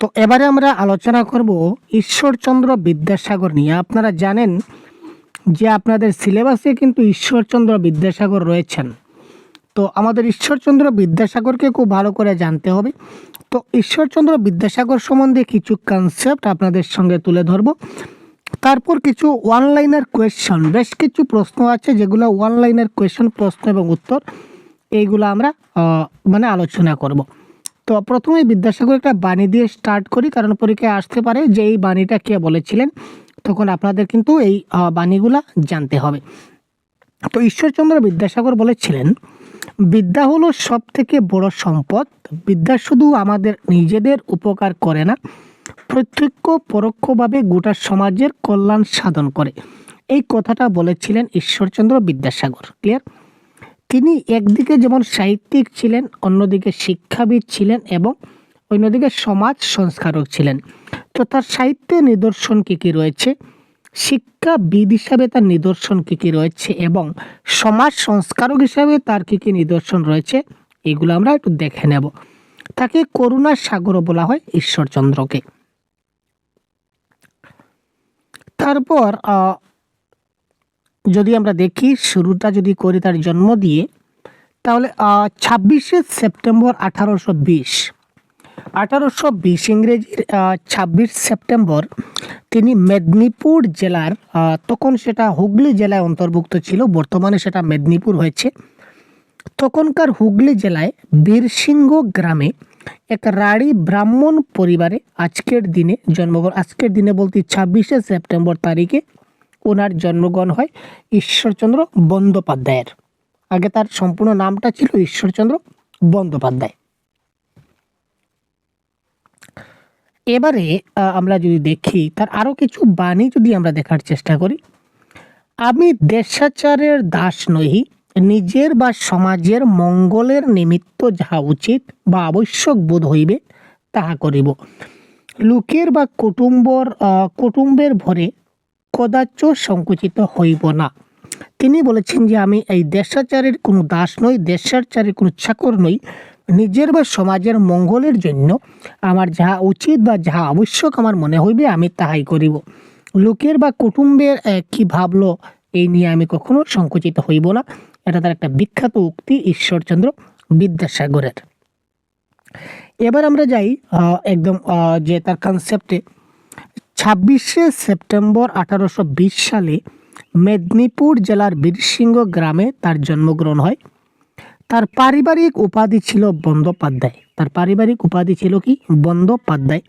তো এবারে আমরা আলোচনা করব ঈশ্বরচন্দ্র বিদ্যাসাগর নিয়ে। আপনারা জানেন যে আপনাদের সিলেবাসে কিন্তু ঈশ্বরচন্দ্র বিদ্যাসাগর রয়েছেন। তো আমাদের ঈশ্বরচন্দ্র বিদ্যাসাগরকে খুব ভালো করে জানতে হবে। তো ঈশ্বরচন্দ্র বিদ্যাসাগর সম্বন্ধে কিছু কনসেপ্ট আপনাদের সঙ্গে তুলে ধরব। তারপর কিছু ওয়ানলাইনার কোয়েশ্চন, বেশ কিছু প্রশ্ন আছে যেগুলো ওয়ানলাইনার কোয়েশ্চন, প্রশ্ন এবং উত্তর, এইগুলো আমরা আলোচনা করব। তো প্রথমে বিদ্যাসাগর একটা বাণী দিয়ে স্টার্ট করি, কারণ পরীক্ষায় আসতে পারে যে এই বাণীটা কে বলেছিলেন, তখন আপনাদের কিন্তু এই বাণীগুলা জানতে হবে। তো ঈশ্বরচন্দ্র বিদ্যাসাগর বলেছিলেন, বিদ্যা হলো সব থেকে বড় সম্পদ। বিদ্যা শুধু আমাদের নিজেদের উপকার করে না, প্রত্যক্ষ পরোক্ষভাবে গোটা সমাজের কল্যাণ সাধন করে। এই কথাটা বলেছিলেন ঈশ্বরচন্দ্র বিদ্যাসাগর। ক্লিয়ার? তিনি একদিকে যেমন সাহিত্যিক ছিলেন, অন্যদিকে শিক্ষাবিদ ছিলেন এবং অন্যদিকে সমাজ সংস্কারক ছিলেন। তো তার সাহিত্যে নিদর্শন কী কী রয়েছে, শিক্ষাবিদ হিসাবে তার নিদর্শন কী কী রয়েছে এবং সমাজ সংস্কারক হিসাবে তার কী কী নিদর্শন রয়েছে, এগুলো আমরা একটু দেখে নেব। তাকে করুণার সাগরও বলা হয় ঈশ্বরচন্দ্রকে। তারপর যদি আমরা দেখি, শুরুটা যদি করি তার জন্ম দিয়ে, তাহলে 26শে সেপ্টেম্বর 1820 ইংরেজির 26 সেপ্টেম্বর তিনি মেদিনীপুর জেলার, তখন সেটা হুগলি জেলায় অন্তর্ভুক্ত ছিল, বর্তমানে সেটা মেদিনীপুর হয়েছে, তখনকার হুগলি জেলায় বীরসিংহ গ্রামে এক রাঢ়ী ব্রাহ্মণ পরিবারে আজকের দিনে জন্মগ্রহণ। আজকের দিনে বলতে 26শে সেপ্টেম্বর তারিখে ওনার জন্মগ্রহণ হয় ঈশ্বরচন্দ্র বন্দ্যোপাধ্যায়ের। আগে তার সম্পূর্ণ নামটা ছিল ঈশ্বরচন্দ্র বন্দ্যোপাধ্যায়। এবারে আমরা যদি দেখি তার আরও কিছু বাণী যদি আমরা দেখার চেষ্টা করি। আমি দেশাচারের দাস নহি, নিজের বা সমাজের মঙ্গলের নিমিত্ত যাহা উচিত বা আবশ্যক বোধ হইবে তাহা করিব। লোকের বা কুটুম্বের ভরে কদাচ সংকুচিত হইব না। তিনি বলেছেন যে আমি এই দেশাচারের কোনো দাস নই, দেশাচারের কোনো চাকর নই, নিজের বা সমাজের মঙ্গলের জন্য আমার যাহা উচিত বা যাহা আবশ্যক আমার মনে হইবে আমি তাহাই করিব। লোকের বা কুটুম্বের কি ভাবলো এই নিয়ে আমি কখনো সংকুচিত হইব না। এটা তার একটা বিখ্যাত উক্তি ঈশ্বরচন্দ্র বিদ্যাসাগরের। এবার আমরা যাই একদম যে তার কনসেপ্টে। 26শে সেপ্টেম্বর 1820 সালে মেদিনীপুর জেলার বীরসিংহ গ্রামে তার জন্মগ্রহণ হয়। তার পারিবারিক উপাধি ছিল বন্দ্যোপাধ্যায়। তার পারিবারিক উপাধি ছিল কি? বন্দ্যোপাধ্যায়।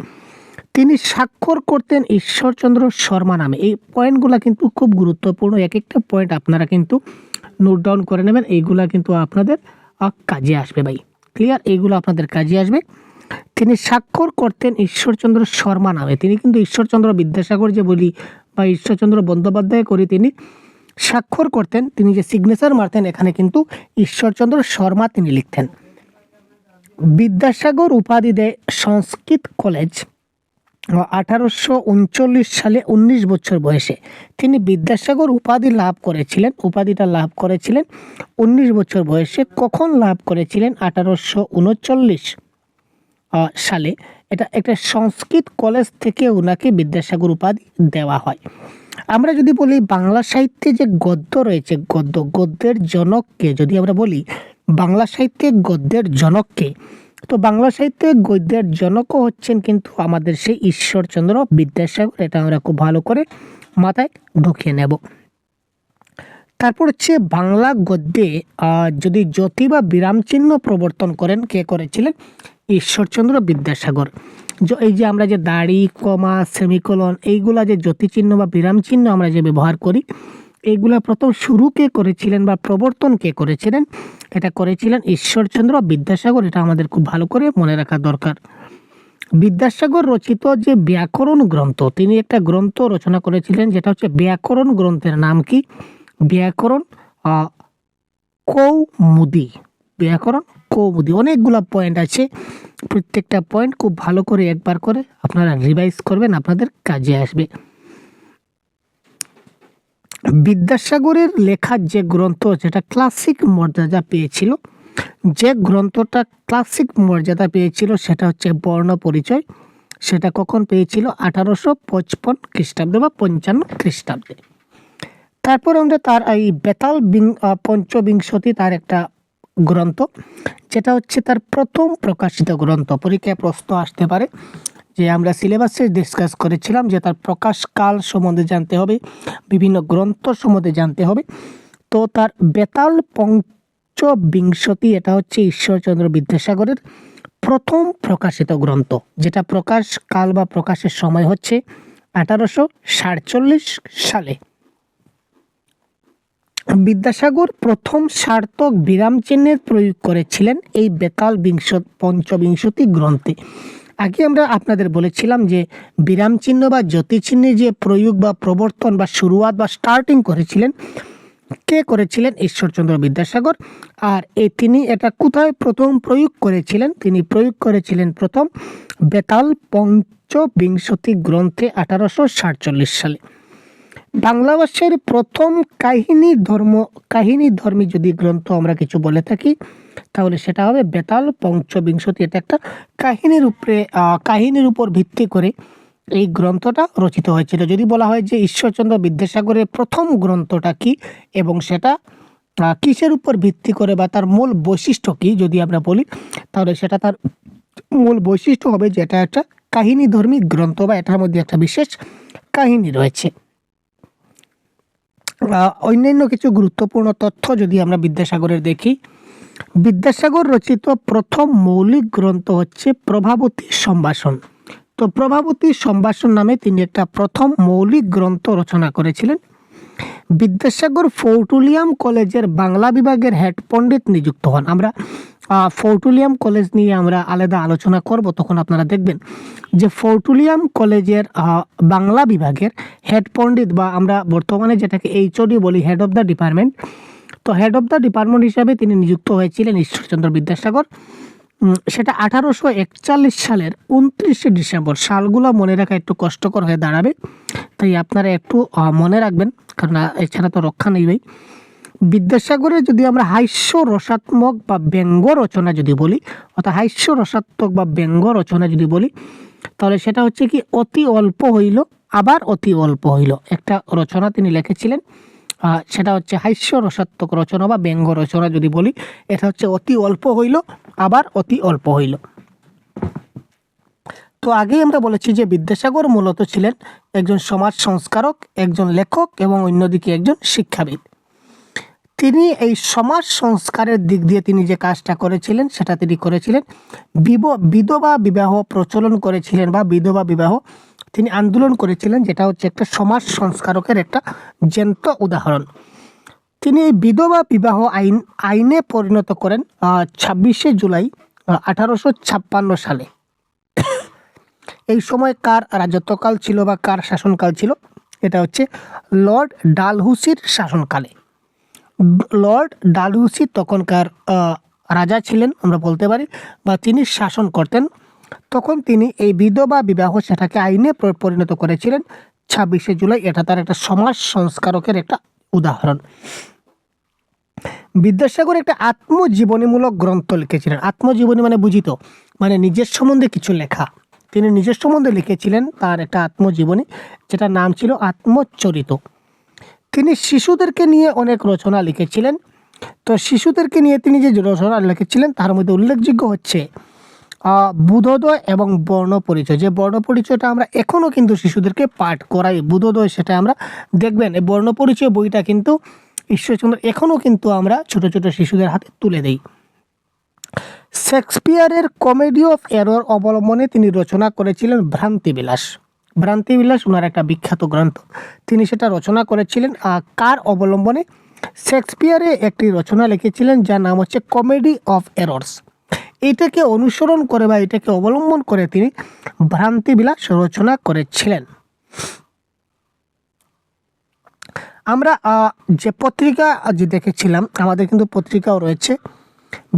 তিনি স্বাক্ষর করতেন ঈশ্বরচন্দ্র শর্মা নামে। এই পয়েন্টগুলো কিন্তু খুব গুরুত্বপূর্ণ, এক একটা পয়েন্ট আপনারা কিন্তু নোট ডাউন করে নেবেন, এইগুলা কিন্তু আপনাদের কাজে আসবে ভাই। ক্লিয়ার? এইগুলো আপনাদের কাজে আসবে। তিনি স্বাক্ষর করতেন ঈশ্বরচন্দ্র শর্মা নামে। তিনি কিন্তু ঈশ্বরচন্দ্র বিদ্যাসাগর যে বলি বা ঈশ্বরচন্দ্র বন্দ্যোপাধ্যায় করি, তিনি স্বাক্ষর করতেন, তিনি যে সিগনেচার মারতেন এখানে কিন্তু ঈশ্বরচন্দ্র শর্মা তিনি লিখতেন। বিদ্যাসাগর উপাধি দেয় সংস্কৃত কলেজ 1839 সালে 19 বছর বয়সে। তিনি বিদ্যাসাগর উপাধিটা লাভ করেছিলেন 19 বছর বয়সে। কখন লাভ করেছিলেন? 1839 সালে। এটা একটা সংস্কৃত কলেজ থেকে ওনাকে বিদ্যাসাগর উপাধি দেওয়া হয়। আমরা যদি বলি বাংলা সাহিত্যে যে গদ্য রয়েছে, গদ্যের জনককে যদি আমরা বলি, বাংলা সাহিত্যে গদ্যের জনককে, তো বাংলা সাহিত্যে গদ্যের জনকও হচ্ছেন কিন্তু আমাদের সেই ঈশ্বরচন্দ্র বিদ্যাসাগর। এটা আমরা খুব ভালো করে মাথায় ঢুকিয়ে নেব। তারপর হচ্ছে বাংলা গদ্যে যদি জ্যোতি বা বিরাম চিহ্ন প্রবর্তন করেন, কে করেছিলেন? ঈশ্বরচন্দ্র বিদ্যাসাগর। এই যে আমরা যে দাড়ি, কমা, সেমিকোলন, এইগুলা যে জ্যোতি চিহ্ন বা বিরাম চিহ্ন আমরা যে ব্যবহার করি, এইগুলা প্রথম শুরু কে করেছিলেন বা প্রবর্তন কে করেছিলেন? এটা করেছিলেন ঈশ্বরচন্দ্র বিদ্যাসাগর। এটা আমাদের খুব ভালো করে মনে রাখা দরকার। বিদ্যাসাগর রচিত যে ব্যাকরণ গ্রন্থ, তিনি একটা গ্রন্থ রচনা করেছিলেন যেটা হচ্ছে ব্যাকরণ। গ্রন্থের নাম কি? ব্যাকরণ কৌমুদী। ব্যাকরণ কৌমুদী। অনেকগুলো পয়েন্ট আছে, প্রত্যেকটা পয়েন্ট খুব ভালো করে একবার করে আপনারা রিভাইজ করবেন, আপনাদের কাজে আসবে। বিদ্যাসাগরের লেখা যে গ্রন্থ যেটা ক্লাসিক মর্যাদা পেয়েছিল, সেটা হচ্ছে বর্ণ পরিচয়। সেটা কখন পেয়েছিল? 1855 খ্রিস্টাব্দে বা 55 খ্রিস্টাব্দে। তারপর আমরা তার এই বেতাল পঞ্চবিংশতি তার একটা গ্রন্থ, যেটা হচ্ছে তার প্রথম প্রকাশিত গ্রন্থ। পরীক্ষায় প্রশ্ন আসতে পারে যে আমরা সিলেবাসে ডিসকাস করেছিলাম যে তার প্রকাশকাল সম্বন্ধে জানতে হবে, বিভিন্ন গ্রন্থ সম্বন্ধে জানতে হবে। তো তার বেতাল পঞ্চবিংশতি এটা হচ্ছে ঈশ্বরচন্দ্র বিদ্যাসাগরের প্রথম প্রকাশিত গ্রন্থ, যেটা প্রকাশকাল বা প্রকাশের সময় হচ্ছে 1847 সালে। বিদ্যাসাগর প্রথম সার্থক বিরাম চিহ্নের প্রয়োগ করেছিলেন এই বেতাল পঞ্চবিংশতি গ্রন্থে। আগে আমরা আপনাদের বলেছিলাম যে বিরাম চিহ্ন বা জ্যোতি চিহ্নের যে প্রয়োগ বা প্রবর্তন বা শুরুয়াত বা স্টার্টিং করেছিলেন, কে করেছিলেন? ঈশ্বরচন্দ্র বিদ্যাসাগর। আর তিনি এটা কোথায় প্রথম প্রয়োগ করেছিলেন? তিনি প্রয়োগ করেছিলেন প্রথম বেতাল পঞ্চবিংশতি গ্রন্থে 1847 সালে। বাংলা ভাষার প্রথম কাহিনী ধর্মী যদি গ্রন্থ আমরা কিছু বলে থাকি, তাহলে সেটা হবে বেতাল পঞ্চবিংশতি। এটা একটা কাহিনীর উপর ভিত্তি করে এই গ্রন্থটা রচিত হয়েছিল। যদি বলা হয় যে ঈশ্বরচন্দ্র বিদ্যাসাগরের প্রথম গ্রন্থটা কি এবং সেটা কিসের উপর ভিত্তি করে বা তার মূল বৈশিষ্ট্য কি যদি আমরা বলি, তাহলে সেটা তার মূল বৈশিষ্ট্য হবে যে এটা একটা কাহিনীধর্মী গ্রন্থ বা এটার মধ্যে একটা বিশেষ কাহিনী রয়েছে। অন্যান্য কিছু গুরুত্বপূর্ণ তথ্য যদি আমরা বিদ্যাসাগরের দেখি, বিদ্যাসাগর রচিত প্রথম মৌলিক গ্রন্থ হচ্ছে প্রভাবতী সম্ভাষণ। তো প্রভাবতী সম্ভাষণ নামে তিনি একটা প্রথম মৌলিক গ্রন্থ রচনা করেছিলেন। বিদ্যাসাগর ফোর্টুলিয়াম কলেজের বাংলা বিভাগের হেড পণ্ডিত নিযুক্ত হন। আমরা ফোর্টুলিয়াম কলেজ নিয়ে আমরা আলাদা আলোচনা করব, তখন আপনারা দেখবেন যে ফোর্টুলিয়াম কলেজের বাংলা বিভাগের হেড পণ্ডিত বা আমরা বর্তমানে যেটাকে এইচওডি বলি, হেড অফ দ্য ডিপার্টমেন্ট, তো হেড অফ দ্য ডিপার্টমেন্ট হিসাবে তিনি নিযুক্ত হয়েছিলেন ঈশ্বরচন্দ্র বিদ্যাসাগর। সেটা 1841 সালের 29শে ডিসেম্বর। সালগুলো মনে রাখা একটু কষ্টকর হয়ে দাঁড়াবে, তাই আপনারা একটু মনে রাখবেন, কারণ এছাড়া তো রক্ষা নেই ভাই। বিদ্যাসাগরের যদি আমরা হাস্য রসাত্মক বা ব্যঙ্গ রচনা যদি বলি, অর্থাৎ হাস্য রসাত্মক বা ব্যঙ্গ রচনা যদি বলি, তাহলে সেটা হচ্ছে কি অতি অল্প হইল আবার অতি অল্প হইল, একটা রচনা তিনি লিখেছিলেন। সেটা হচ্ছে হাস্য রসাত্মক রচনা বা ব্যঙ্গ রচনা যদি বলি, এটা হচ্ছে অতি অল্প হইল আবার অতি অল্প হইল। তো আগেই আমরা বলেছি যে বিদ্যাসাগর মূলত ছিলেন একজন সমাজ সংস্কারক, একজন লেখক এবং অন্যদিকে একজন শিক্ষাবিদ। তিনি এই সমাজ সংস্কারের দিক দিয়ে তিনি যে কাজটা করেছিলেন সেটা তিনি করেছিলেন বিধবা বিবাহ প্রচলন করেছিলেন বা বিধবা বিবাহ তিনি আন্দোলন করেছিলেন, যেটা হচ্ছে একটা সমাজ সংস্কারকের একটা জ্যান্ত উদাহরণ। তিনি এই বিধবা বিবাহ আইনে পরিণত করেন 26শে জুলাই 1856 সালে। এই সময় কার রাজত্বকাল ছিল বা কার শাসনকাল ছিল? এটা হচ্ছে লর্ড ডালহৌসির শাসনকালে। লর্ড ডালহৌসি তখনকার রাজা ছিলেন আমরা বলতে পারি, বা তিনি শাসন করতেন। তখন তিনি এই বিধবা বিবাহ সেটাকে আইনে পরিণত করেছিলেন 26শে জুলাই। এটা তার একটা সমাজ সংস্কারকের একটা উদাহরণ। বিদ্যাসাগর একটা আত্মজীবনীমূলক গ্রন্থ লিখেছিলেন। আত্মজীবনী মানে বুঝিত, মানে নিজের সম্বন্ধে কিছু লেখা। তিনি নিজের সম্বন্ধে লিখেছিলেন তার একটা আত্মজীবনী, যেটার নাম ছিল আত্মচরিত। তিনি শিশুদেরকে নিয়ে অনেক রচনা লিখেছিলেন। তো শিশুদেরকে নিয়ে তিনি যে রচনা লিখেছিলেন তার মধ্যে উল্লেখযোগ্য হচ্ছে বুধোদয় এবং বর্ণপরিচয়। যে বর্ণপরিচয়টা আমরা এখনও কিন্তু শিশুদেরকে পাঠ করাই, বুধোদয় সেটা আমরা দেখবেন এই বর্ণপরিচয় বইটা কিন্তু ঈশ্বরচন্দ্র এখনও কিন্তু আমরা ছোট ছোট শিশুদের হাতে তুলে দেই। শেক্সপিয়ারের কমেডি অফ এরর অবলম্বনে তিনি রচনা করেছিলেন ভ্রান্তিবিলাস। ভ্রান্তিবিলাস ওনার একটা বিখ্যাত গ্রন্থ, তিনি সেটা রচনা করেছিলেন কার অবলম্বনে? শেক্সপিয়ারে একটি রচনা লিখেছিলেন যার নাম হচ্ছে কমেডি অফ এরর্স। এটাকে অনুসরণ করে বা এটাকে অবলম্বন করে তিনি ভ্রান্তিবিলাস রচনা করেছিলেন। আমরা যে পত্রিকা যে দেখেছিলাম, আমাদের কিন্তু পত্রিকাও রয়েছে।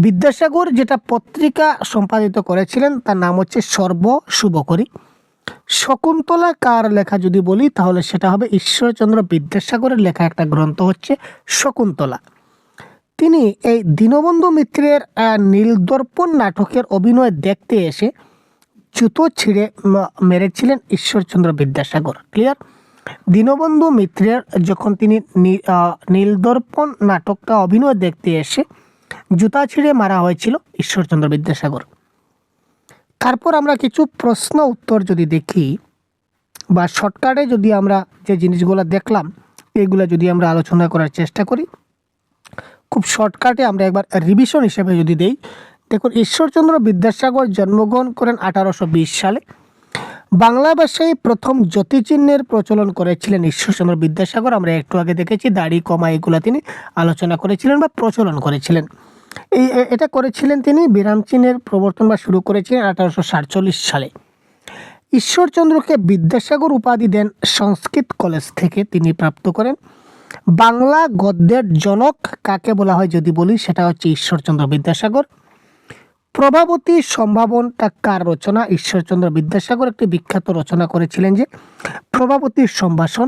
বিদ্যাসাগর যেটা পত্রিকা সম্পাদিত করেছিলেন তার নাম হচ্ছে সর্বশুভকরী। শকুন্তলা কার লেখা যদি বলি, তাহলে সেটা হবে ঈশ্বরচন্দ্র বিদ্যাসাগরের লেখা একটা গ্রন্থ হচ্ছে শকুন্তলা। তিনি এই দীনবন্ধু মিত্রের নীলদর্পণ নাটকের অভিনয় দেখতে এসে জুতো ছিঁড়ে মেরেছিলেন ঈশ্বরচন্দ্র বিদ্যাসাগর। ক্লিয়ার? দীনবন্ধু মিত্রের যখন তিনি নীলদর্পণ নাটকটা অভিনয় দেখতে এসে জুতা ছিঁড়ে মারা হয়েছিল ঈশ্বরচন্দ্র বিদ্যাসাগর। তারপর আমরা কিছু প্রশ্ন উত্তর যদি দেখি বা শর্টকাটে যদি আমরা যে জিনিসগুলো দেখলাম এগুলো যদি আমরা আলোচনা করার চেষ্টা করি, খুব শর্টকাটে আমরা একবার রিভিশন হিসেবে যদি দেই, দেখুন ঈশ্বরচন্দ্র বিদ্যাসাগর জন্মগ্রহণ করেন 1820 সালে। বাংলা ভাষায় প্রথম জ্যোতিচিহ্নের প্রচলন করেছিলেন ঈশ্বরচন্দ্র বিদ্যাসাগর। আমরা একটু আগে দেখেছি দাড়ি কমা এগুলো তিনি আলোচনা করেছিলেন বা প্রচলন করেছিলেন। এটা করেছিলেন তিনি। বিরাম চিহ্নের প্রবর্তন বা শুরু করেছিলেন 1847 সালে। ঈশ্বরচন্দ্রকে বিদ্যাসাগর উপাধি দেন সংস্কৃত কলেজ থেকে তিনি প্রাপ্ত করেন। বাংলা গদ্যের জনক কাকে বলা হয় যদি বলি, সেটা হচ্ছে ঈশ্বরচন্দ্র বিদ্যাসাগর। প্রভাবতী সম্ভাবনটা কার রচনা? ঈশ্বরচন্দ্র বিদ্যাসাগর একটি বিখ্যাত রচনা করেছিলেন যে প্রভাবতীর সম্ভাষণ।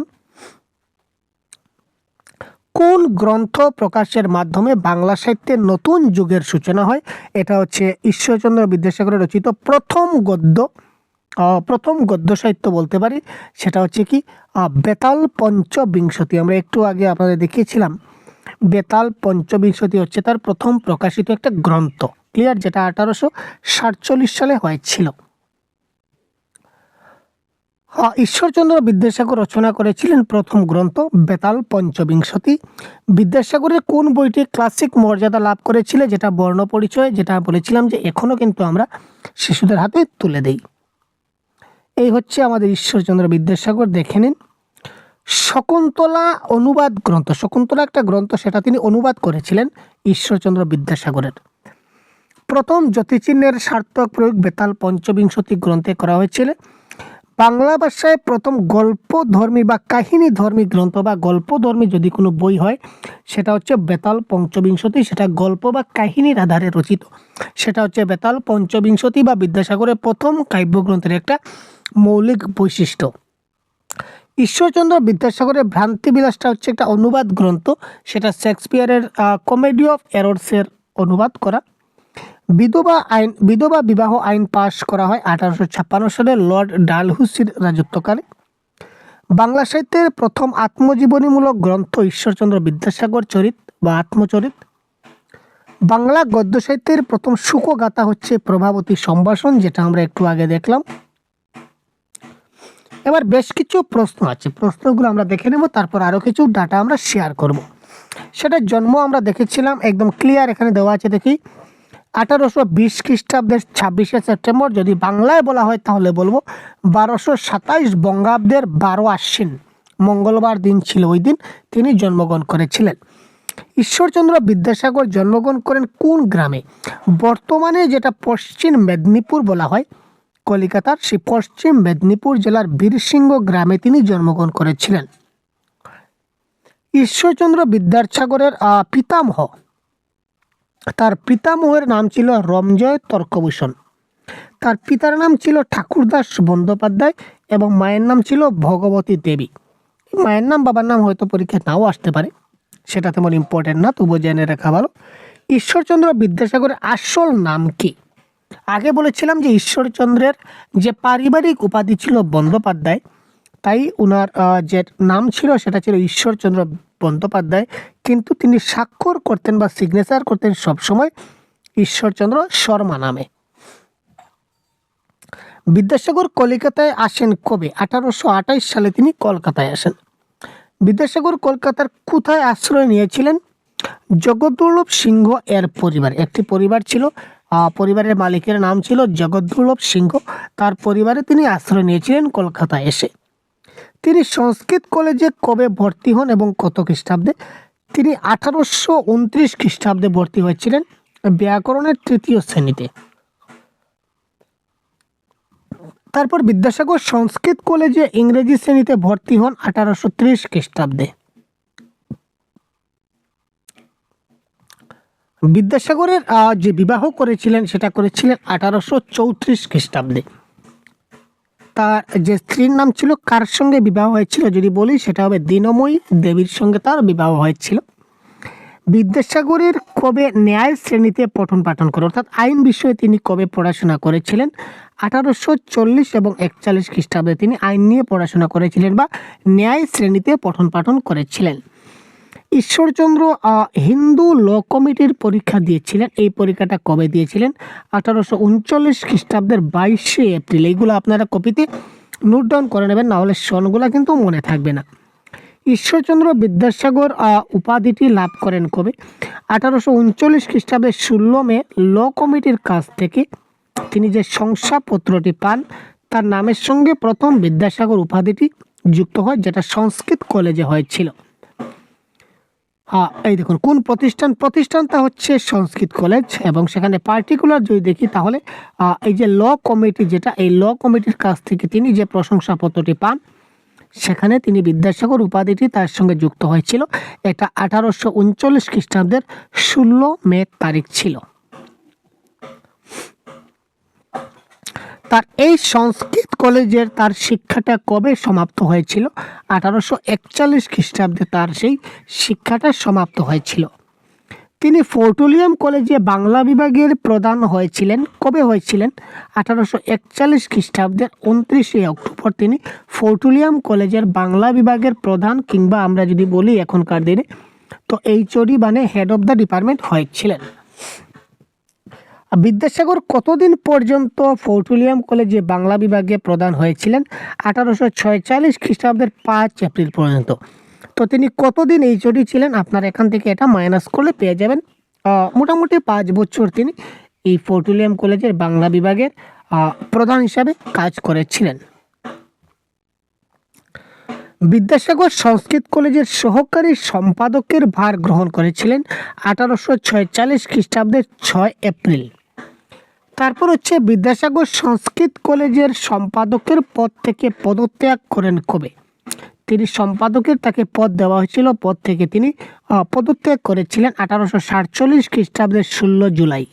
কোন গ্রন্থ প্রকাশের মাধ্যমে বাংলা সাহিত্যের নতুন যুগের সূচনা হয়? এটা হচ্ছে ঈশ্বরচন্দ্র বিদ্যাসাগরের রচিত প্রথম গদ্য সাহিত্য বলতে পারি, সেটা হচ্ছে কি বেতাল পঞ্চবিংশতি। আমরা একটু আগে আপনাদের দেখিয়েছিলাম বেতাল পঞ্চবিংশতি হচ্ছে তার প্রথম প্রকাশিত একটা গ্রন্থ। ক্লিয়ার? যেটা 1847 সালে হয়েছিল। ঈশ্বরচন্দ্র বিদ্যাসাগর রচনা করেছিলেন প্রথম গ্রন্থ বেতাল পঞ্চবিংশতি। বিদ্যাসাগরের কোন বইটি ক্লাসিক মর্যাদা লাভ করেছিল? যেটা বর্ণ পরিচয়, যেটা বলেছিলাম যে এখনও কিন্তু আমরা শিশুদের হাতে তুলে দেই। এই হচ্ছে আমাদের ঈশ্বরচন্দ্র বিদ্যাসাগর। দেখে নিন শকুন্তলা অনুবাদ গ্রন্থ। শকুন্তলা একটা গ্রন্থ, সেটা তিনি অনুবাদ করেছিলেন ঈশ্বরচন্দ্র বিদ্যাসাগরের। প্রথম জ্যোতিচিহ্নের সার্থক প্রয়োগ বেতাল পঞ্চবিংশতি গ্রন্থে করা হয়েছিল। বাংলা ভাষায় প্রথম গল্পধর্মী বা কাহিনীধর্মী গ্রন্থ বা গল্পধর্মী যদি কোনো বই হয় সেটা হচ্ছে বেতাল পঞ্চবিংশতি। সেটা গল্প বা কাহিনীর আধারে রচিত, সেটা হচ্ছে বেতাল পঞ্চবিংশতি বা বিদ্যাসাগরের প্রথম কাব্যগ্রন্থের একটা মৌলিক বৈশিষ্ট্য। ঈশ্বরচন্দ্র বিদ্যাসাগরের ভ্রান্তিবিলাসটা হচ্ছে একটা অনুবাদ গ্রন্থ, সেটা শেক্সপিয়ারের কমেডি অফ এরর্সের অনুবাদ করা। বিধবা বিবাহ আইন পাশ করা হয় 1856 সালে লর্ড ডালহৌসির রাজত্বকালে। বাংলা সাহিত্যের প্রথম আত্মজীবনীমূলক গ্রন্থ ঈশ্বরচন্দ্র বিদ্যাসাগর চরিত বা আত্মচরিত। বাংলা গদ্য সাহিত্যের প্রথম শোকগাথা হচ্ছে প্রভাবতী সম্ভাষণ, যেটা আমরা একটু আগে দেখলাম। এবার বেশ কিছু প্রশ্ন আছে, প্রশ্নগুলো আমরা দেখে নেব, তারপর আরও কিছু ডাটা আমরা শেয়ার করব। সেটার জন্ম আমরা দেখেছিলাম একদম ক্লিয়ার, এখানে দেওয়া আছে দেখি 1820 খ্রিস্টাব্দের 26শে সেপ্টেম্বর। যদি বাংলায় বলা হয় তাহলে বলবো 1227 বঙ্গাব্দের 12 আশ্বিন মঙ্গলবার দিন ছিল, ওই দিন তিনি জন্মগ্রহণ করেছিলেন। ঈশ্বরচন্দ্র বিদ্যাসাগর জন্মগ্রহণ করেন কোন গ্রামে? বর্তমানে যেটা পশ্চিম মেদিনীপুর বলা হয় কলিকাতার, সেই পশ্চিম মেদিনীপুর জেলার বীরসিংহ গ্রামে তিনি জন্মগ্রহণ করেছিলেন। ঈশ্বরচন্দ্র বিদ্যাসাগরের পিতামহ, তার পিতামহের নাম ছিল রমজয় তর্কভূষণ। তার পিতার নাম ছিল ঠাকুরদাস বন্দ্যোপাধ্যায় এবং মায়ের নাম ছিল ভগবতী দেবী। মায়ের নাম বাবার নাম হয়তো পরীক্ষায় নাও আসতে পারে, সেটা তেমন ইম্পর্টেন্ট না, তবুও জেনে রাখা ভালো। ঈশ্বরচন্দ্র বিদ্যাসাগরের আসল নাম কি? আগে বলেছিলাম যে ঈশ্বরচন্দ্রের যে পারিবারিক উপাধি ছিল বন্দ্যোপাধ্যায়, তাই ওনার যে নাম ছিল সেটা ছিল ঈশ্বরচন্দ্র বন্দ্যোপাধ্যায়, কিন্তু তিনি স্বাক্ষর করতেন বা সিগনেচার করতেন সবসময় ঈশ্বরচন্দ্র শর্মা নামে। বিদ্যাসাগর কলিকাতায় আসেন কবে? 1828 সালে তিনি কলকাতায় আসেন। বিদ্যাসাগর কলকাতার কোথায় আশ্রয় নিয়েছিলেন? জগদ্দুর্লভ সিংহ এর পরিবার, একটি পরিবার ছিল, পরিবারের মালিকের নাম ছিল জগদ্দুর্লভ সিংহ, তার পরিবারে তিনি আশ্রয় নিয়েছিলেন কলকাতায় এসে। তিনি সংস্কৃত কলেজে কবে ভর্তি হন এবং কত খ্রিস্টাব্দে? তিনি 1829 খ্রিস্টাব্দে ভর্তি হয়েছিলেন ব্যাকরণের 3য় শ্রেণীতে। তারপর বিদ্যাসাগর সংস্কৃত কলেজে ইংরেজি শ্রেণীতে ভর্তি হন 1830 খ্রিস্টাব্দে। বিদ্যাসাগরের যে বিবাহ করেছিলেন সেটা করেছিলেন 1834 খ্রিস্টাব্দে। তার যে স্ত্রীর নাম ছিল, কার সঙ্গে বিবাহ হয়েছিল যদি বলি সেটা হবে দীনময়ী দেবীর সঙ্গে তার বিবাহ হয়েছিল। বিদ্যাসাগরের কবে ন্যায় শ্রেণীতে পঠন পাঠন করে, অর্থাৎ আইন বিষয়ে তিনি কবে পড়াশোনা করেছিলেন? 1840 এবং 41 খ্রিস্টাব্দে তিনি আইন নিয়ে পড়াশোনা করেছিলেন বা ন্যায় শ্রেণীতে পঠন পাঠন করেছিলেন। ঈশ্বরচন্দ্র হিন্দু ল কমিটির পরীক্ষা দিয়েছিলেন। এই পরীক্ষাটা কবে দিয়েছিলেন? 1839 খ্রিস্টাব্দের 22শে এপ্রিল। এইগুলো আপনারা কপিতে নোট ডাউন করে নেবেন, না হলে সনগুলো কিন্তু মনে থাকবে না। ঈশ্বরচন্দ্র বিদ্যাসাগর উপাধিটি লাভ করেন কবে? 1839 খ্রিস্টাব্দের 16 মে ল কমিটির কাছ থেকে তিনি যে শংসাপত্রটি পান, তার নামের সঙ্গে প্রথম বিদ্যাসাগর উপাধিটি যুক্ত হয়, যেটা সংস্কৃত কলেজে হয়েছিল। এই দেখুন কোন প্রতিষ্ঠানটা হচ্ছে সংস্কৃত কলেজ, এবং সেখানে পার্টিকুলার যদি দেখি তাহলে এই যে ল কমিটি, যেটা এই ল কমিটির কাছ থেকে তিনি যে প্রশংসাপত্রটি পান, সেখানে তিনি বিদ্যাসাগর উপাধিটি তার সঙ্গে যুক্ত হয়েছিল। এটা 1839 খ্রিস্টাব্দের 16 মে তারিখ ছিল। তার এই সংস্কৃত কলেজের তার শিক্ষাটা কবে সমাপ্ত হয়েছিল? 1841 খ্রিস্টাব্দে তার সেই শিক্ষাটা সমাপ্ত হয়েছিল। তিনি ফোর্ট উইলিয়াম কলেজে বাংলা বিভাগের প্রধান হয়েছিলেন। কবে হয়েছিলেন? 1841 খ্রিস্টাব্দের 29শে অক্টোবর তিনি ফোর্ট উইলিয়াম কলেজের বাংলা বিভাগের প্রধান, কিংবা আমরা যদি বলি এখনকার দিনে তো HOD মানে হেড অফ দ্য ডিপার্টমেন্ট হয়েছিলেন। বিদ্যাসাগর কতদিন পর্যন্ত ফোর্ট উইলিয়াম কলেজে বাংলা বিভাগে প্রদান হয়েছিলেন? 1846 খ্রিস্টাব্দের 5 এপ্রিল পর্যন্ত। তো তিনি কতদিন HOD ছিলেন? আপনারা এখান থেকে এটা মাইনাস করলে পেয়ে যাবেন। মোটামুটি 5 বছর তিনি এই ফোর্ট উইলিয়াম কলেজের বাংলা বিভাগের প্রধান হিসাবে কাজ করেছিলেন। বিদ্যাসাগর সংস্কৃত কলেজের সহকারী সম্পাদকের ভার গ্রহণ করেছিলেন 1846 খ্রিস্টাব্দের 6 এপ্রিল। তারপর হচ্ছে বিদ্যাসাগর সংস্কৃত কলেজের সম্পাদকের পদ থেকে পদত্যাগ করেন কবে? তিনি সম্পাদকের তাকে পদ দেওয়া হয়েছিল, পদ থেকে তিনি পদত্যাগ করেছিলেন 1847 খ্রিস্টাব্দের 16 জুলাই।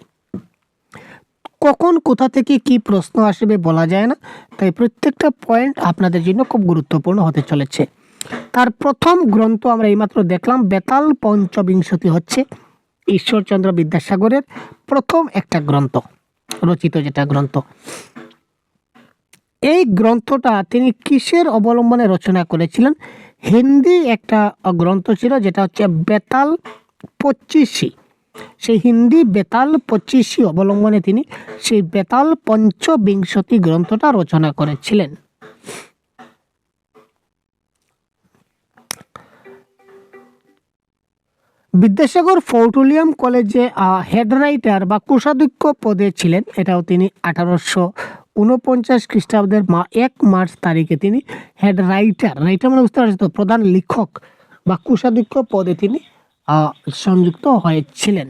কখন কোথা থেকে কি প্রশ্ন আসবে বলা যায় না, তাই প্রত্যেকটা পয়েন্ট আপনাদের জন্য খুব গুরুত্বপূর্ণ হতে চলেছে। তার প্রথম গ্রন্থ আমরা এইমাত্র দেখলাম, বেতাল পঞ্চবিংশতি হচ্ছে ঈশ্বরচন্দ্র বিদ্যাসাগরের প্রথম একটা গ্রন্থ, রচিত যেটা গ্রন্থ। এই গ্রন্থটা তিনি কিসের অবলম্বনে রচনা করেছিলেন? হিন্দি একটা গ্রন্থ ছিল, যেটা হচ্ছে বেতাল 25। সেই হিন্দি বেতাল 25 অবলম্বনে তিনি সেই বেতাল পঞ্চবিংশতি গ্রন্থটা রচনা করেছিলেন। বিদ্যাসাগর ফোর্ট উইলিয়াম কলেজে হেড রাইটার বা কোষাধ্যক্ষ পদে ছিলেন। এটাও তিনি 1849 খ্রিস্টাব্দের 1 মার্চ তারিখে তিনি হেড রাইটার মানে বুঝতে পারছেন তো, প্রধান লেখক বা কোষাধ্যক্ষ পদে তিনি সংযুক্ত হয়েছিলেন।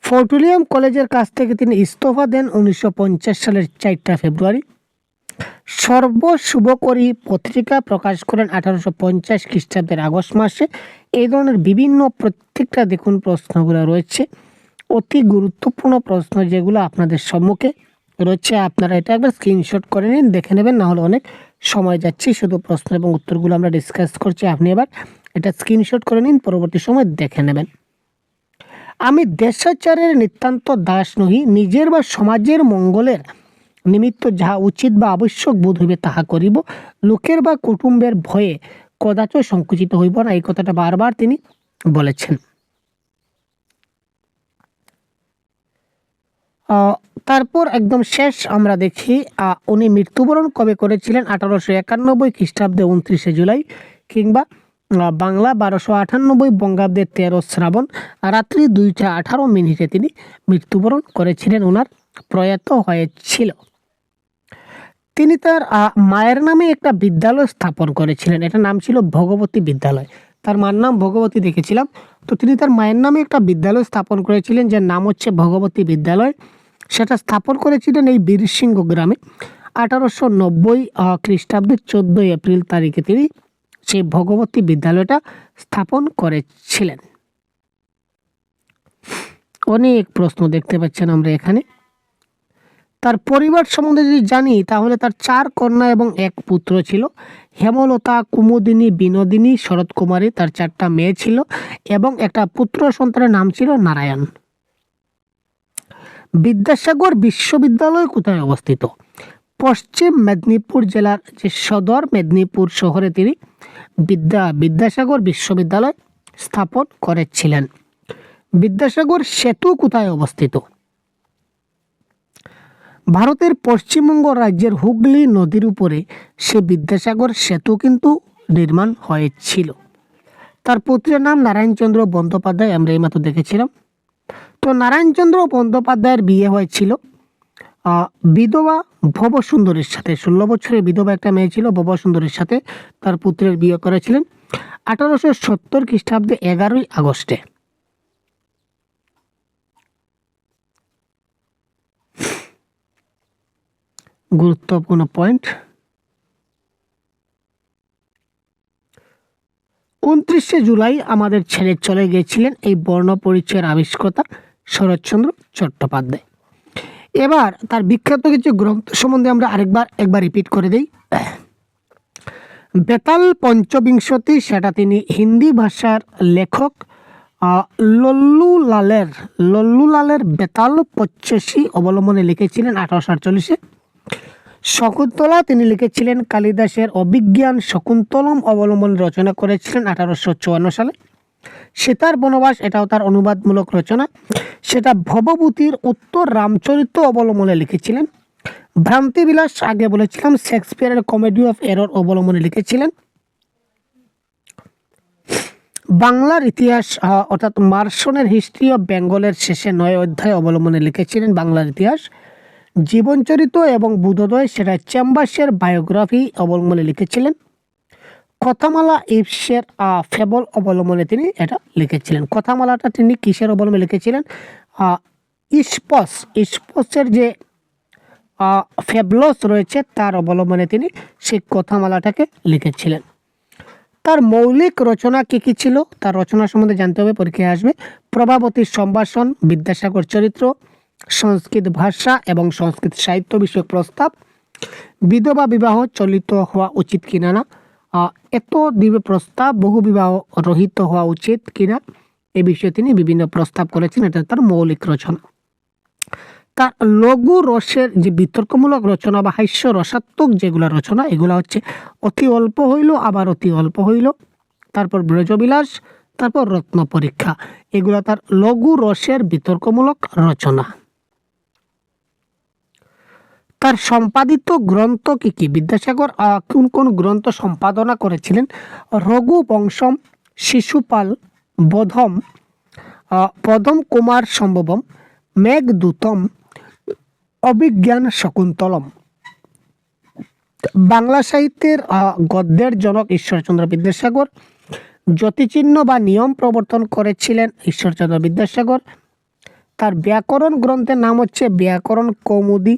ফোর্ট উইলিয়াম কলেজের কাছ থেকে তিনি ইস্তফা দেন 1950 সালের 4 ফেব্রুয়ারি। সর্বশুভকরী পত্রিকা প্রকাশ করেন 1850 খ্রিস্টাব্দের আগস্ট মাসে। এই ধরনের বিভিন্ন প্রত্যেকটা দেখুন প্রশ্নগুলো রয়েছে, অতি গুরুত্বপূর্ণ প্রশ্ন যেগুলো আপনাদের সম্মুখে রয়েছে। আপনারা এটা একবার স্ক্রিনশট করে নিন, দেখে নেবেন, না হলে অনেক সময় যাচ্ছে। শুধু প্রশ্ন এবং উত্তরগুলো আমরা ডিসকাস করছি, আপনি এবার এটা স্ক্রিনশট করে নিন, পরবর্তী সময় দেখে নেবেন। আমি দেশাচারের নিতান্ত দাস নহি, নিজের বা সমাজের মঙ্গলের নিমিত্ত যাহা উচিত বা আবশ্যক বোধ হইবে তাহা করিব, লোকের বা কুটুম্বের ভয়ে কদাচ সংকুচিত হইব না। এই কথাটা বারবার তিনি বলেছেন। তারপর একদম শেষ আমরা দেখি উনি মৃত্যুবরণ কবে করেছিলেন? 1891 খ্রিস্টাব্দে 29শে জুলাই, কিংবা বাংলা 1298 বঙ্গাব্দে 13 শ্রাবণ রাত্রি 2:18 তিনি মৃত্যুবরণ করেছিলেন। ওনার প্রয়াত হয়েছিল। তিনি তার মায়ের নামে একটা বিদ্যালয় স্থাপন করেছিলেন, এটার নাম ছিল ভগবতী বিদ্যালয়। তার মার নাম ভগবতী দেখেছিলাম, তো তিনি তার মায়ের নামে একটা বিদ্যালয় স্থাপন করেছিলেন, যার নাম হচ্ছে ভগবতী বিদ্যালয়। সেটা স্থাপন করেছিলেন এই বীরসিংহ গ্রামে। 1890 খ্রিস্টাব্দের 14 এপ্রিল তারিখে তিনি সেই ভগবতী বিদ্যালয়টা স্থাপন করেছিলেন। অনেক প্রশ্ন দেখতে পাচ্ছেন আমরা এখানে। তার পরিবার সম্বন্ধে যদি জানি তাহলে তার 4 কন্যা এবং 1 পুত্র ছিল। হেমলতা, কুমুদিনী, বিনোদিনী, শরৎকুমারী, তার 4টা মেয়ে ছিল এবং একটা পুত্র সন্তানের নাম ছিল নারায়ণ। বিদ্যাসাগর বিশ্ববিদ্যালয় কোথায় অবস্থিত? পশ্চিম মেদিনীপুর জেলার যে সদর মেদিনীপুর শহরে তিনি বিদ্যাসাগর বিশ্ববিদ্যালয় স্থাপন করেছিলেন। বিদ্যাসাগর সেতু কোথায় অবস্থিত? ভারতের পশ্চিমবঙ্গ রাজ্যের হুগলি নদীর উপরে সে বিদ্যাসাগর সেতু কিন্তু নির্মাণ হয়েছিল। তার পুত্রের নাম নারায়ণচন্দ্র বন্দ্যোপাধ্যায়, আমরা এইমাত্র দেখেছিলাম। তো নারায়ণচন্দ্র বন্দ্যোপাধ্যায়ের বিয়ে হয়েছিল বিধবা ভবসুন্দরীর সাথে। 16 বছরের বিধবা একটা মেয়ে ছিল, ভবসুন্দরীর সাথে তার পুত্রের বিয়ে করেছিলেন 1870 খ্রিস্টাব্দে 11ই আগস্টে। গুরুত্বপূর্ণ পয়েন্ট। 29শে জুলাই আমাদের ছেড়ে চলে গিয়েছিলেন এই বর্ণ পরিচয়ের আবিষ্কর্তা শরৎচন্দ্র চট্টোপাধ্যায়। এবার তার বিখ্যাত কিছু গ্রন্থ সম্বন্ধে আমরা একবার রিপিট করে দিই। বেতাল পঞ্চবিংশতি, সেটা তিনি হিন্দি ভাষার লেখক লল্লু লালের বেতাল 85 অবলম্বনে লিখেছিলেন 1848-এ। শকুন্তলা তিনি লিখেছিলেন কালিদাসের অভিজ্ঞান শকুন্তলম অবলম্বনে রচনা করেছিলেন 1854 সালে। সীতার বনবাস, এটাও তার অনুবাদমূলক রচনা, সেটা ভবভূতির উত্তর রামচরিত অবলম্বনে লিখেছিলেন। ভ্রান্তিবিলাস আগে বলেছিলাম শেক্সপিয়ারের কমেডি অফ এরর অবলম্বনে লিখেছিলেন। বাংলার ইতিহাস অর্থাৎ মার্শনের হিস্ট্রি অফ বেঙ্গলের শেষে 9 অধ্যায় অবলম্বনে লিখেছিলেন বাংলার ইতিহাস। জীবনচরিত এবং বুদ্ধোদয়, সেটা চ্যাম্বার্সের বায়োগ্রাফি অবলম্বনে লিখেছিলেন। কথামালা ইবসের ফেবল অবলম্বনে তিনি এটা লিখেছিলেন। কথামালাটা তিনি কিসের অবলম্বনে লিখেছিলেন? ইস্পসের যে ফেবলস রয়েছে তার অবলম্বনে তিনি সেই কথামালাটাকে লিখেছিলেন। তার মৌলিক রচনা কী ছিল তার রচনা সম্বন্ধে জানতে হবে, পরীক্ষায় আসবে। প্রভাবতীর সম্ভাষণ, বিদ্যাসাগর চরিত্র, সংস্কৃত ভাষা এবং সংস্কৃত সাহিত্য বিষয়ক প্রস্তাব, বিধবা বিবাহ চলিত হওয়া উচিত কিনা না, এত দিবে প্রস্তাব বহু বিবাহ রহিত হওয়া উচিত কিনা, এ বিষয়ে তিনি বিভিন্ন প্রস্তাব করেছেন। এটা তার মৌলিক রচনা। তার লঘু রসের যে বিতর্কমূলক রচনা বা হাস্য রসাত্মক যেগুলো রচনা, এগুলো হচ্ছে অতি অল্প হইল আবার অতি অল্প হইল, তারপর ব্রজবিলাস, তারপর রত্ন পরীক্ষা, এগুলো তার লঘু রসের বিতর্কমূলক রচনা। তার সম্পাদিত গ্রন্থ কি কি? বিদ্যাসাগর কোন কোন গ্রন্থ সম্পাদনা করেছিলেন? রঘুবংশম, শিশুপাল, বোধম, পদম কুমার সম্ভবম, মেঘদূতম, অভিজ্ঞান শকুন্তলম। বাংলা সাহিত্যের গদ্যের জনক ঈশ্বরচন্দ্র বিদ্যাসাগর। জ্যোতিচিহ্ন বা নিয়ম প্রবর্তন করেছিলেন ঈশ্বরচন্দ্র বিদ্যাসাগর। তার ব্যাকরণ গ্রন্থের নাম হচ্ছে ব্যাকরণ কৌমুদী।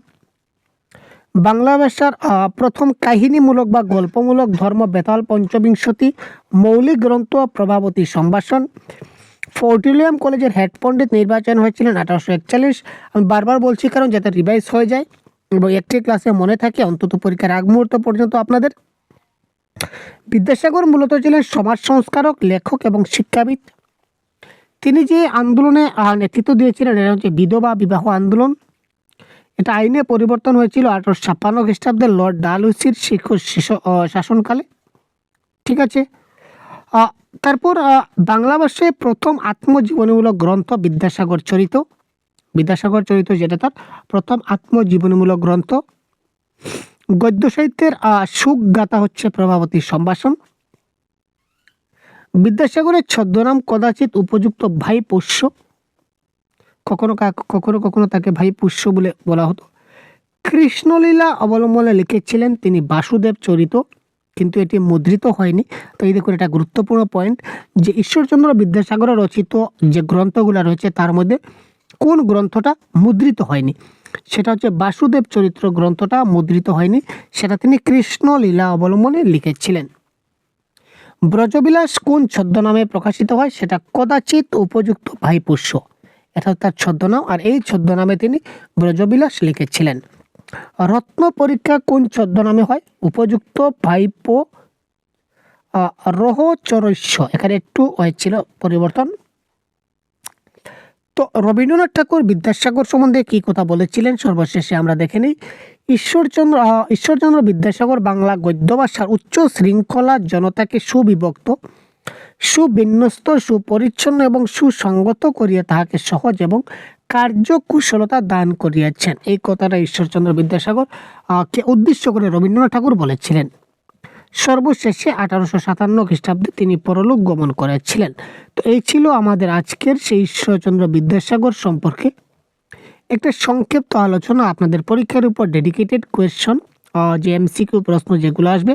বাংলা ভাষার প্রথম কাহিনীমূলক বা গল্পমূলক ধর্ম বেতাল পঞ্চবিংশতি, মৌলিক গ্রন্থ প্রভাবতী সম্ভাষণ। ফোর্ট উইলিয়াম কলেজের হেড পণ্ডিত নির্বাচন হয়েছিলেন 1841। আমি বারবার বলছি কারণ যাতে রিভাইজ হয়ে যায় এবং একটি ক্লাসে মনে থাকে অন্তত পরীক্ষার আগ মুহূর্ত পর্যন্ত আপনাদের। বিদ্যাসাগর মূলত ছিলেন সমাজ সংস্কারক, লেখক এবং শিক্ষাবিদ। তিনি যে আন্দোলনে নেতৃত্ব দিয়েছিলেন এটা হচ্ছে বিধবা বিবাহ আন্দোলন। এটা আইনে পরিবর্তন হয়েছিল 1856 খ্রিস্টাব্দে লর্ড ডালহৌসির শাসনকালে। ঠিক আছে। তারপর বাংলা ভাষায় প্রথম আত্মজীবনীমূলক গ্রন্থ বিদ্যাসাগর চরিত। বিদ্যাসাগর চরিত যেটা তার প্রথম আত্মজীবনীমূলক গ্রন্থ। গদ্য সাহিত্যের সুখগাথা হচ্ছে প্রভাবতী সম্ভাষণ। বিদ্যাসাগরের ছদ্মনাম কদাচিৎ উপযুক্ত ভাই পোষ্য, কখনো কখনো তাকে ভাই পুষ্য বলে বলা হতো। কৃষ্ণলীলা অবলম্বনে লিখেছিলেন তিনি বাসুদেব চরিত, কিন্তু এটি মুদ্রিত হয়নি। তো এই দেখুন, এটা গুরুত্বপূর্ণ পয়েন্ট যে ঈশ্বরচন্দ্র বিদ্যাসাগরের রচিত যে গ্রন্থগুলো রয়েছে তার মধ্যে কোন গ্রন্থটা মুদ্রিত হয়নি, সেটা হচ্ছে বাসুদেব চরিত্র গ্রন্থটা মুদ্রিত হয়নি, সেটা তিনি কৃষ্ণলীলা অবলম্বনে লিখেছিলেন। ব্রজবিলাস কোন ছদ্মনামে প্রকাশিত হয়? সেটা কদাচিৎ উপযুক্ত ভাই পুষ্য, এটা তার ছদ্মনাম, আর এই ছদ্মনামে তিনি ব্রজবিলাস লিখেছিলেন। রত্ন পরীক্ষা কোন ছদ্মনামে হয়? উপযুক্ত, ভাইপো, রহচরস্য। এখানে একটু হয়েছিল পরিবর্তন। তো রবীন্দ্রনাথ ঠাকুর বিদ্যাসাগর সম্বন্ধে কি কথা বলেছিলেন সর্বশেষে আমরা দেখে নিই। ঈশ্বরচন্দ্র বিদ্যাসাগর বাংলা গদ্য ভাষার উচ্চ শৃঙ্খলা জনতাকে সুবিভক্ত, সুবিন্যস্ত, সুপরিচ্ছন্ন এবং সুসংগত করিয়া তাহাকে সহজ এবং কার্যকুশলতা দান করিয়াছেন। এই কথাটা ঈশ্বরচন্দ্র বিদ্যাসাগর কে উদ্দেশ্য করে রবীন্দ্রনাথ ঠাকুর বলেছিলেন। সর্বশেষে 1857 খ্রিস্টাব্দে তিনি পরলোক গমন করেছিলেন। তো এই ছিল আমাদের আজকের সেই ঈশ্বরচন্দ্র বিদ্যাসাগর সম্পর্কে একটা সংক্ষিপ্ত আলোচনা। আপনাদের পরীক্ষার উপর ডেডিকেটেড কোয়েশ্চন, যে এমসিকিউ প্রশ্ন যেগুলো আসবে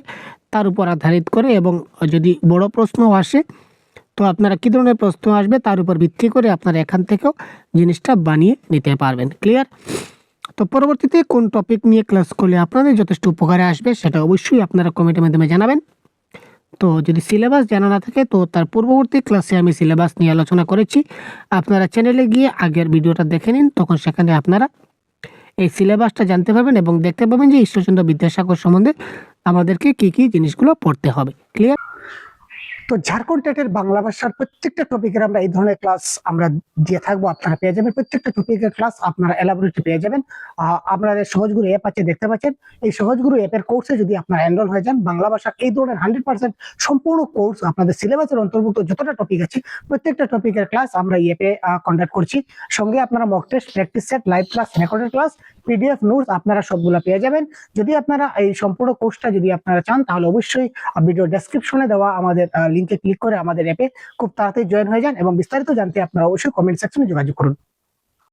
তার উপর আধারিত করে, এবং যদি বড় প্রশ্ন আসে তো আপনারা কী ধরনের প্রশ্ন আসবে তার উপর ভিত্তি করে আপনারা এখান থেকেও জিনিসটা বানিয়ে নিতে পারবেন। ক্লিয়ার? তো পরবর্তীতে কোন টপিক নিয়ে ক্লাস করলে আপনাদের যথেষ্ট উপকারে আসবে সেটা অবশ্যই আপনারা কমেন্টের মাধ্যমে জানাবেন। তো যদি সিলেবাস জানা না থাকে তো তার পূর্ববর্তী ক্লাসে আমি সিলেবাস নিয়ে আলোচনা করেছি, আপনারা চ্যানেলে গিয়ে আগের ভিডিওটা দেখে নিন, তখন সেখানে আপনারা এই সিলেবাসটা জানতে পারবেন এবং দেখতে পাবেন যে ঈশ্বরচন্দ্র বিদ্যাসাগর সম্বন্ধে আমাদেরকে কী কী জিনিসগুলো পড়তে হবে। ক্লিয়ার? তো ঝাড়খণ্ড টেটের বাংলা ভাষার প্রত্যেকটা টপিকের আমরা এই ধরনের ক্লাস আমরা দিয়ে থাকবো, আপনারা পেয়ে যাবেন। প্রত্যেকটা টপিকের ক্লাস আপনারা এলাবোরেটলি পেয়ে যাবেন। আপনাদের সহজগুরু অ্যাপ আছে, দেখতে পাচ্ছেন। এই সহজগুরু অ্যাপের কোর্সে যদি আপনারা এনরোল হয়ে যান, বাংলা ভাষার এই ধরনের 100% সম্পূর্ণ কোর্স আপনাদের সিলেবাসের অন্তর্ভুক্ত যতটা টপিক আছে প্রত্যেকটা টপিকের ক্লাস আমরা এই অ্যাপে কন্ডাক্ট করছি। সঙ্গে আপনারা mock test, practice set, live class, recorded class, PDF notes আপনারা সবগুলো পেয়ে যাবেন। যদি আপনারা এই সম্পূর্ণ কোর্সটা যদি আপনারা চান তাহলে অবশ্যই ভিডিও ডেসক্রিপশনে দেওয়া আমাদের লিংকে ক্লিক করে আমাদের অ্যাপে খুব তাড়াতাড়ি জয়েন হয়ে যান, এবং বিস্তারিত জানতে আপনারা অবশ্যই কমেন্ট সেকশনে যোগাযোগ করুন।